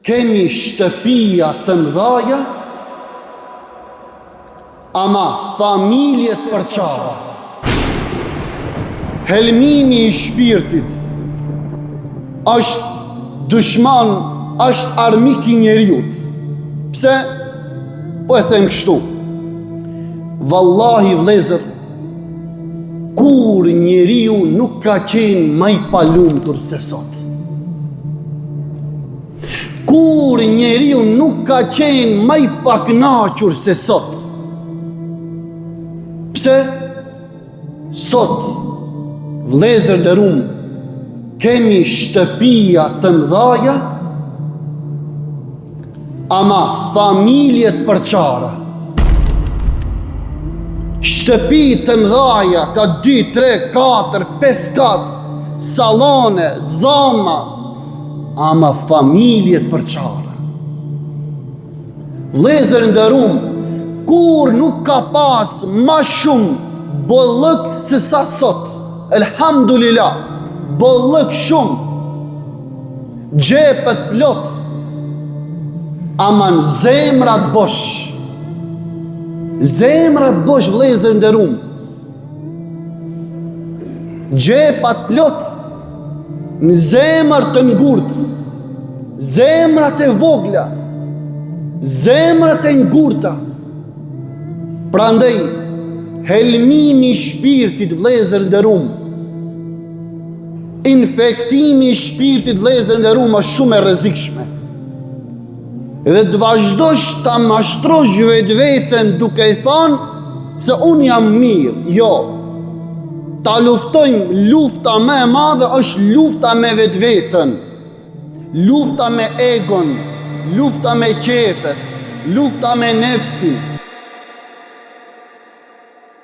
kemi shtëpia të mdhaja, ama familjet përçara. Helmimi i shpirtit është dushman, është armik i njeriut. Pse? Po e them kështu. Vallahi vlezër, kur njeriu nuk ka qenë më i palumtur se sot. Kur njeriu nuk ka qenë më i pakënaqur se sot. Pse? Sot, vlezër nderuam, kemi shtëpia të mdhaja, ama familjet përçara. Shtëpi të mdhaja ka 2, 3, 4, 5 katë, salone, dhoma, ama familjet përçara. Vlezër nderuam, kur nuk ka pas ma shumë bollëk se sa sot. Elhamdulillah, bollëk shumë, gjepet plot, ama në zemrat bosh. Zemrat bosh, vlezër nderuam. Gjepat plot, në zemër të ngurt, zemrat e vogla, zemrat e ngurta. Prandaj, helmimi i shpirtit, vlezër nderuam, infektimi i shpirtit, vlezër nderuam, është shumë e rrezikshme. Dhe të vazhdosh ta mashtrosh vetveten duke i thënë se unë jam mirë. Jo. Ta luftojmë, lufta më e madhe është lufta me vetveten. Lufta me egon, lufta me qefet, lufta me nefsin.